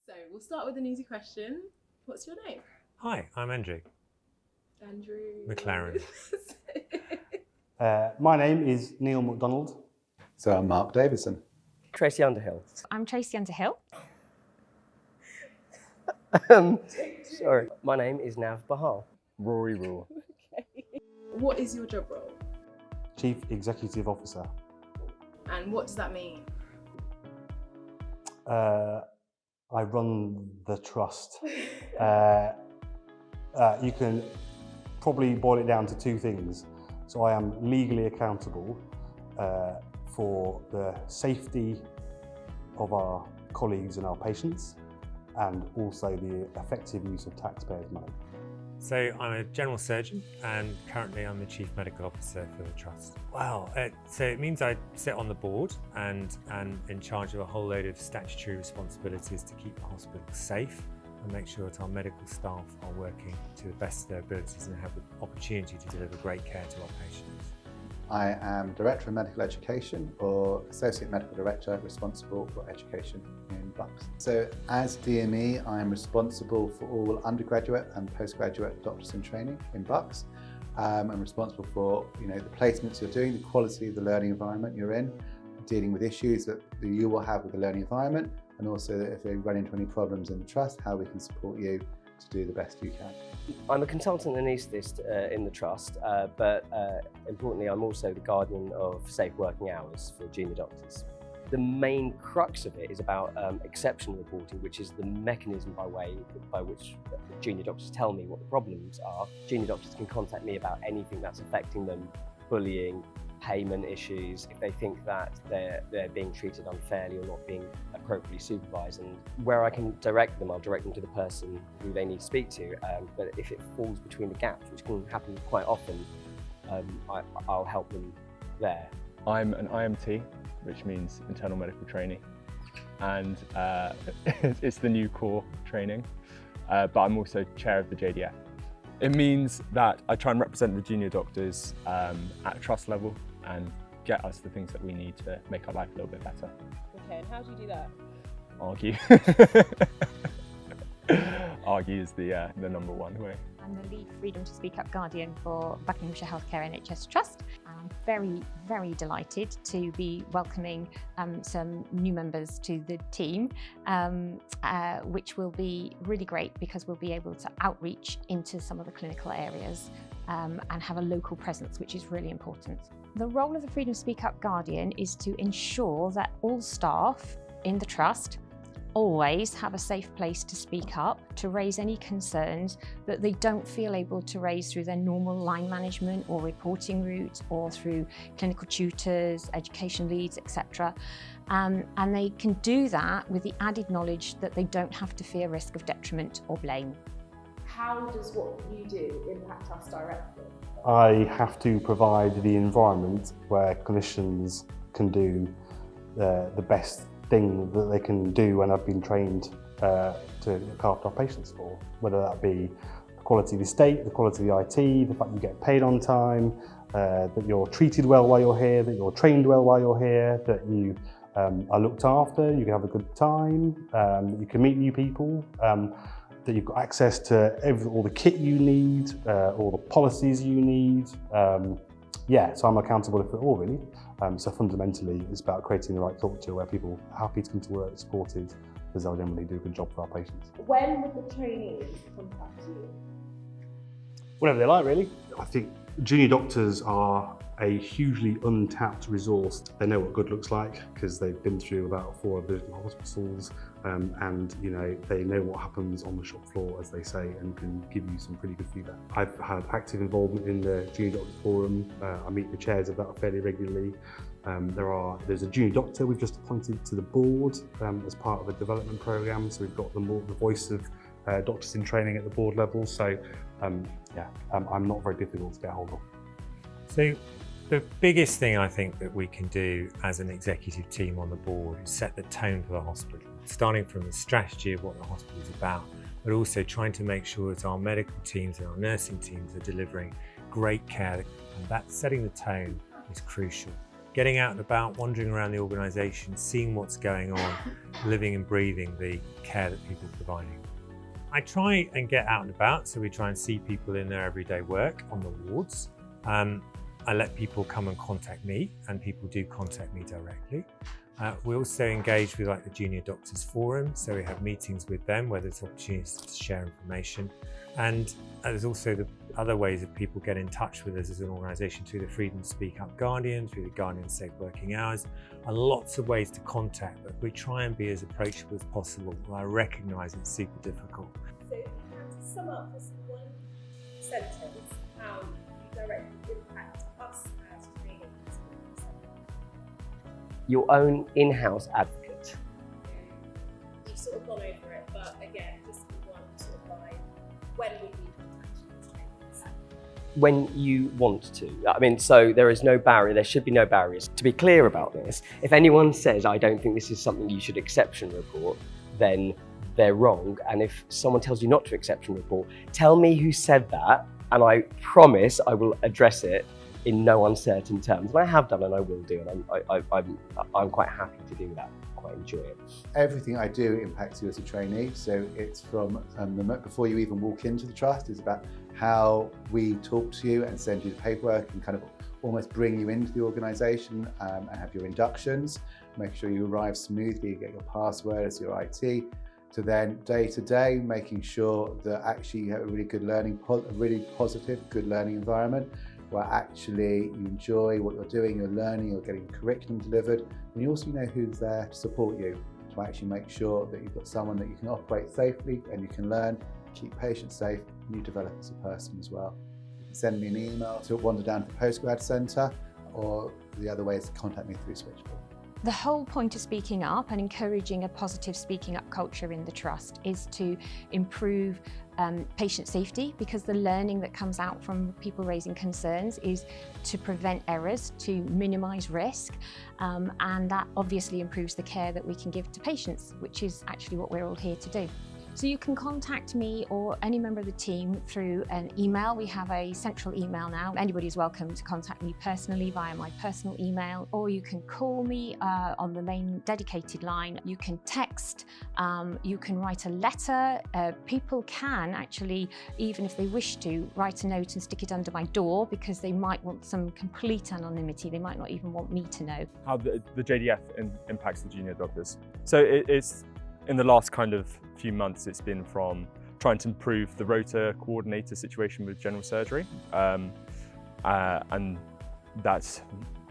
So we'll start with an easy question. What's your name? Hi, I'm Andrew. Andrew McLaren. My name is Neil MacDonald. So I'm Mark Davison. Tracy Underhill. I'm Tracy Underhill. Sorry. My name is Nav Bahal. Rory Rule. Okay. What is your job role? Chief Executive Officer. And what does that mean? I run the trust. You can probably boil it down to two things. So I am legally accountable for the safety of our colleagues and our patients, and also the effective use of taxpayers' money. So I'm a general surgeon and currently I'm the Chief Medical Officer for the Trust. Wow, so it means I sit on the board and in charge of a whole load of statutory responsibilities to keep the hospital safe and make sure that our medical staff are working to the best of their abilities and have the opportunity to deliver great care to our patients. I am Director of Medical Education, or Associate Medical Director responsible for education in Bucks. So as DME, I am responsible for all undergraduate and postgraduate doctors in training in Bucks. I'm responsible for the placements you're doing, the quality of the learning environment you're in, dealing with issues that you will have with the learning environment, and also if you run into any problems in the trust, how we can support you to do the best you can. I'm a consultant anaesthetist in the Trust, but importantly I'm also the guardian of safe working hours for junior doctors. The main crux of it is about exception reporting, which is the mechanism by which junior doctors tell me what the problems are. Junior doctors can contact me about anything that's affecting them: bullying, payment issues, if they think that they're being treated unfairly or not being appropriately supervised. And where I can direct them, I'll direct them to the person who they need to speak to. But if it falls between the gaps, which can happen quite often, I'll help them there. I'm an IMT, which means internal medical training, and it's the new core training, but I'm also chair of the JDF. It means that I try and represent the junior doctors at a trust level and get us the things that we need to make our life a little bit better. Okay, and how do you do that? Argue. Argue is the number one way. I'm the lead Freedom to Speak Up Guardian for Buckinghamshire Healthcare NHS Trust. I'm very, very delighted to be welcoming some new members to the team, which will be really great because we'll be able to outreach into some of the clinical areas and have a local presence, which is really important. The role of the Freedom to Speak Up Guardian is to ensure that all staff in the Trust always have a safe place to speak up, to raise any concerns that they don't feel able to raise through their normal line management or reporting routes or through clinical tutors, education leads, etc. And they can do that with the added knowledge that they don't have to fear risk of detriment or blame. How does what you do impact us directly? I have to provide the environment where clinicians can do the best thing that they can do and have been trained to look after our patients for, whether that be the quality of the estate, the quality of the IT, the fact you get paid on time, that you're treated well while you're here, that you're trained well while you're here, that you are looked after, you can have a good time, that you can meet new people, that you've got access to all the kit you need, all the policies you need. Yeah, so I'm accountable for it all, really. So fundamentally, it's about creating the right culture where people are happy to come to work, supported, because they'll generally do a good job for our patients. When would the trainees contact you? Whatever they like, really. I think junior doctors are a hugely untapped resource. They know what good looks like because they've been through about 4 different hospitals, and they know what happens on the shop floor, as they say, and can give you some pretty good feedback. I've had active involvement in the Junior Doctor Forum. I meet the chairs of that fairly regularly. There's a junior doctor we've just appointed to the board as part of a development programme, so we've got the voice of doctors in training at the board level. So I'm not very difficult to get hold of. So the biggest thing I think that we can do as an executive team on the board is set the tone for the hospital, starting from the strategy of what the hospital is about, but also trying to make sure that our medical teams and our nursing teams are delivering great care, and that setting the tone is crucial. getting out and about, wandering around the organisation, seeing what's going on, living and breathing the care that people are providing. I try and get out and about, so we try and see people in their everyday work on the wards. I let people come and contact me, and people do contact me directly. We also engage with like the Junior Doctors Forum, so we have meetings with them where there's opportunities to share information. And there's also the other ways that people get in touch with us as an organisation through the Freedom to Speak Up Guardian, through the Guardian Safe Working Hours, and lots of ways to contact, but we try and be as approachable as possible. I recognise it's super difficult. So if you had to sum up just in one sentence how you directly impact us as trainees. Your own in-house advocate. You've sort of gone over it, but again, just one sort of line. When would we contact you as trainees? When you want to. I mean, so there is no barrier, there should be no barriers. To be clear about this, if anyone says, I don't think this is something you should exception report, then they're wrong. And if someone tells you not to exception report, tell me who said that, and I promise I will address it in no uncertain terms. And I have done and I will do, and I'm quite happy to do that, quite enjoy it. Everything I do impacts you as a trainee, so it's from before you even walk into the trust, it's about how we talk to you and send you the paperwork and kind of almost bring you into the organisation and have your inductions, make sure you arrive smoothly, you get your password as your IT, to then day to day making sure that actually you have a really good learning, a really positive, good learning environment where actually you enjoy what you're doing, you're learning, you're getting curriculum delivered, and you also know who's there to support you, to actually make sure that you've got someone that you can operate safely and you can learn, keep patients safe, and you develop as a person as well. You can send me an email to wander down to the Postgrad Centre, or the other way is to contact me through Switchboard. The whole point of speaking up and encouraging a positive speaking up culture in the trust is to improve patient safety, because the learning that comes out from people raising concerns is to prevent errors, to minimise risk, and that obviously improves the care that we can give to patients, which is actually what we're all here to do. So you can contact me or any member of the team through an email. We have a central email now. Anybody's welcome to contact me personally via my personal email, or you can call me on the main dedicated line. You can text, you can write a letter. People can actually, even if they wish to, write a note and stick it under my door, because they might want some complete anonymity. They might not even want me to know. How the JDF impacts the junior doctors. So it's in the last kind of few months, it's been from trying to improve the rota coordinator situation with general surgery, and that's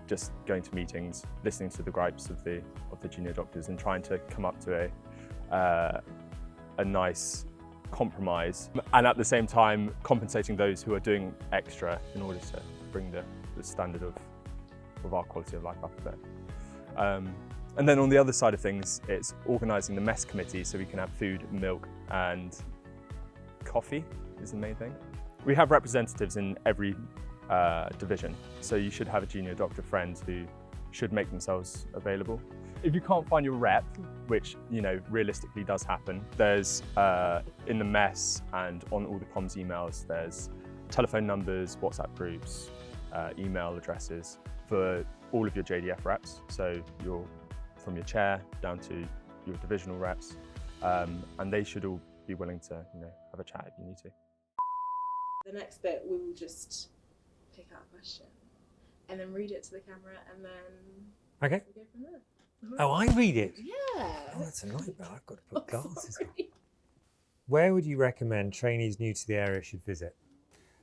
just going to meetings, listening to the gripes of the junior doctors, and trying to come up to a nice compromise, and at the same time compensating those who are doing extra in order to bring the standard of our quality of life up a bit. And then on the other side of things, it's organising the mess committee so we can have food, milk and coffee is the main thing. We have representatives in every division, so you should have a junior doctor friend who should make themselves available. If you can't find your rep, which realistically does happen, there's in the mess and on all the comms emails, there's telephone numbers, WhatsApp groups, email addresses for all of your JDF reps. So from your chair down to your divisional reps, and they should all be willing to have a chat if you need to. The next bit, we will just pick out a question and then read it to the camera, and then Okay. we'll go from there. Oh, I read it? Yeah. Oh, that's a nightmare. I've got to put glasses on. Where would you recommend trainees new to the area should visit?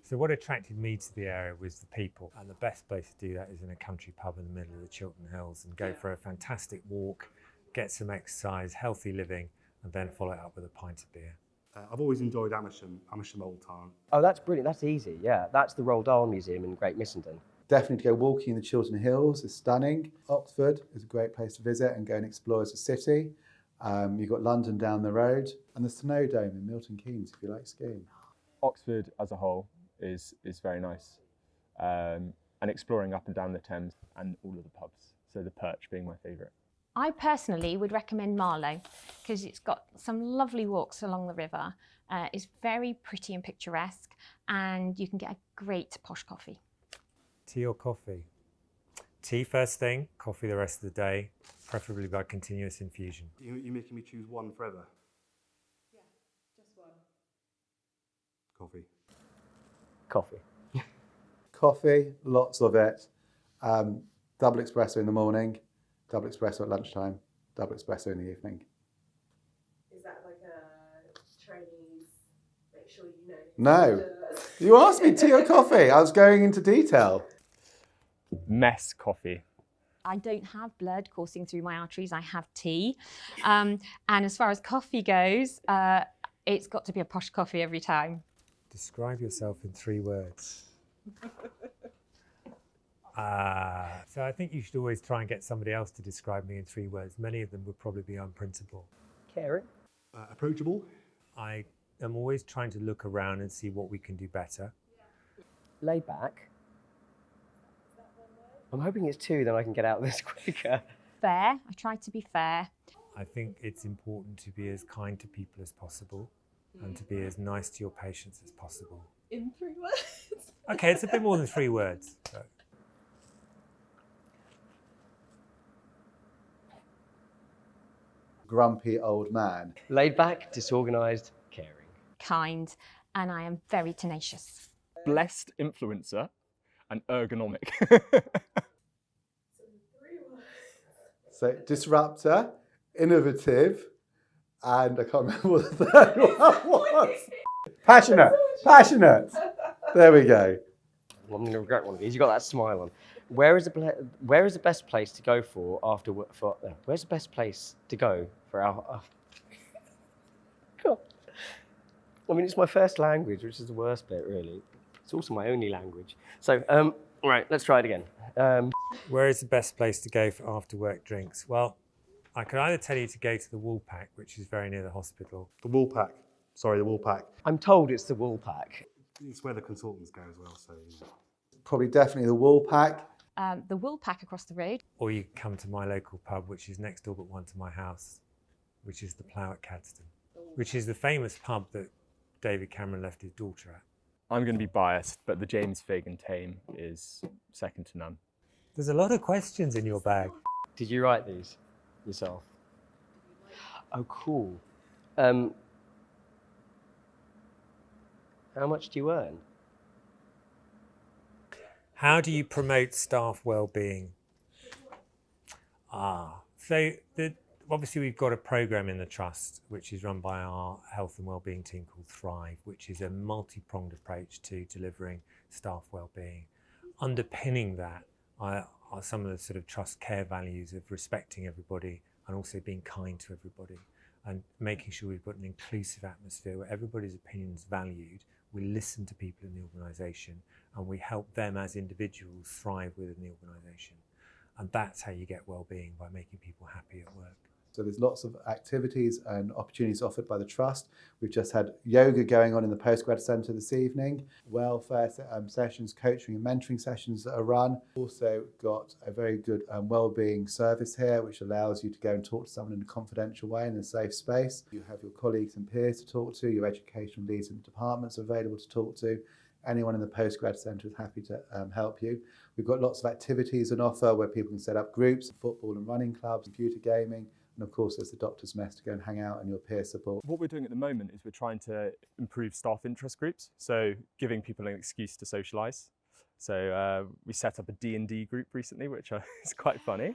So what attracted me to the area was the people, and the best place to do that is in a country pub in the middle of the Chiltern Hills, and go for a fantastic walk, get some exercise, healthy living, and then follow it up with a pint of beer. I've always enjoyed Amersham Old Town. Oh, that's brilliant, that's easy, yeah. That's the Roald Dahl Museum in Great Missenden. Definitely to go walking in the Chiltern Hills is stunning. Oxford is a great place to visit and go and explore as a city. You've got London down the road, and the Snow Dome in Milton Keynes if you like skiing. Oxford as a whole is very nice, and exploring up and down the Thames and all of the pubs, so the Perch being my favourite. I personally would recommend Marlow, because it's got some lovely walks along the river. It's very pretty and picturesque, and you can get a great posh coffee. Tea or coffee? Tea first thing, coffee the rest of the day, preferably by continuous infusion. You're making me choose one forever. Yeah, just one. Coffee. Coffee. Coffee, lots of it. Double espresso in the morning, double espresso at lunchtime, double espresso in the evening. Is that like a trainee's, make sure you know? No. You asked me tea or coffee. I was going into detail. Mess coffee. I don't have blood coursing through my arteries, I have tea. And as far as coffee goes, it's got to be a posh coffee every time. Describe yourself in 3 words. So I think you should always try and get somebody else to describe me in 3 words. Many of them would probably be unprintable. Caring. Approachable. I am always trying to look around and see what we can do better. Laid back. I'm hoping it's 2, then I can get out of this quicker. Fair, I try to be fair. I think it's important to be as kind to people as possible and to be as nice to your patients as possible. In 3 words? Okay, it's a bit more than 3 words. But Grumpy old man. Laid back, disorganised, caring. Kind, and I am very tenacious. Blessed influencer and ergonomic. 3 words. So disruptor, innovative, and I can't remember what the third one was. Passionate. There we go. Well, I'm going to regret one of these. You got that smile on. Where is the best place to go for after work? Where's the best place to go for our? God. I mean, it's my first language, which is the worst bit, really. It's also my only language. So, right, let's try it again. where is the best place to go for after work drinks? Well, I could either tell you to go to the Woolpack, which is very near the hospital. The Woolpack. Sorry, the Woolpack. I'm told it's the Woolpack. It's where the consultants go as well, so... Probably definitely the Woolpack. The Woolpack across the road. Or you can come to my local pub, which is next door but one to my house, which is the Plough at Cadston, which is the famous pub that David Cameron left his daughter at. I'm going to be biased, but the James Fig and Tame is second to none. There's a lot of questions in your bag. Did you write these yourself? Oh, cool. How much do you earn? How do you promote staff well-being? Obviously we've got a programme in the Trust which is run by our health and wellbeing team called Thrive, which is a multi-pronged approach to delivering staff wellbeing. Underpinning that are some of the sort of Trust care values of respecting everybody and also being kind to everybody and making sure we've got an inclusive atmosphere where everybody's opinion is valued. We listen to people in the organisation and we help them as individuals thrive within the organisation. And that's how you get well-being, by making people happy at work. So there's lots of activities and opportunities offered by the Trust. We've just had yoga going on in the Postgrad Centre this evening, welfare sessions, coaching and mentoring sessions that are run. Also got a very good wellbeing service here, which allows you to go and talk to someone in a confidential way in a safe space. You have your colleagues and peers to talk to, your educational leads and departments are available to talk to. Anyone in the Postgrad Centre is happy to help you. We've got lots of activities on offer where people can set up groups, football and running clubs, computer gaming, and of course there's the doctor's mess to go and hang out and your peer support. What we're doing at the moment is we're trying to improve staff interest groups, so giving people an excuse to socialise. So we set up a D&D group recently, which is quite funny.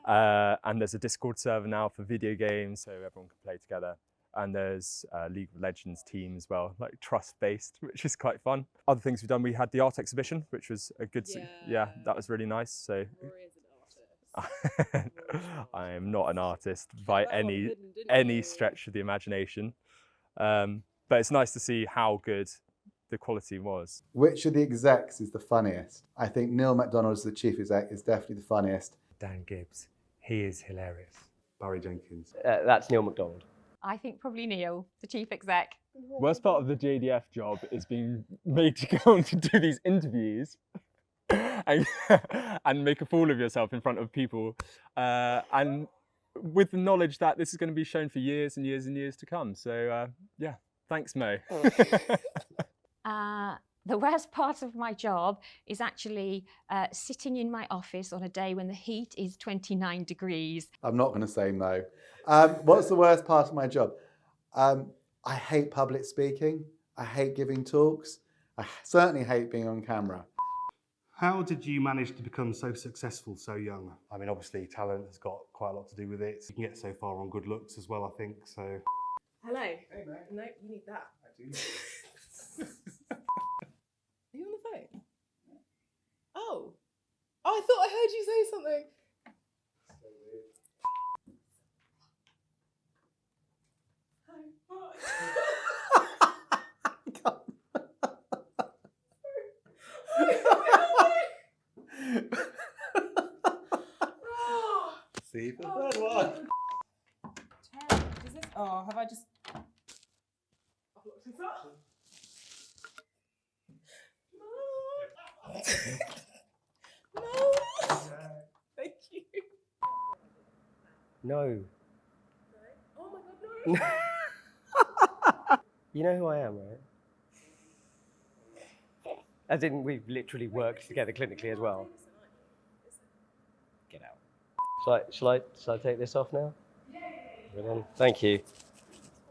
And there's a Discord server now for video games, so everyone can play together. And there's a League of Legends team as well, like trust-based, which is quite fun. Other things we've done, we had the art exhibition, which was a good, yeah, that was really nice. So I am not an artist by any stretch of the imagination, but it's nice to see how good the quality was. Which of the execs is the funniest? I think Neil MacDonald as the chief exec is definitely the funniest. Dan Gibbs, he is hilarious. Barry Jenkins. That's Neil MacDonald. I think probably Neil, the chief exec. Worst part of the JDF job is being made to go on to do these interviews and make a fool of yourself in front of people, and with the knowledge that this is going to be shown for years and years and years to come. So yeah, thanks, Mo. The worst part of my job is actually sitting in my office on a day when the heat is 29 degrees. I'm not going to say no. What's the worst part of my job? I hate public speaking. I hate giving talks. I certainly hate being on camera. How did you manage to become so successful so young? I mean, obviously talent has got quite a lot to do with it. You can get so far on good looks as well, I think, so. Hello. Hey, mate. No, you need that. I do. Are you on the phone? Oh. Oh, I thought I heard you say something. See for the third one. Does this? Oh, have I just? I've locked this up. No. No. Thank you. No. Oh my God, no. You know who I am, right? As in, we've literally worked together clinically as well. Get out. Shall I take this off now? Yeah. Thank you.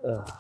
Ugh.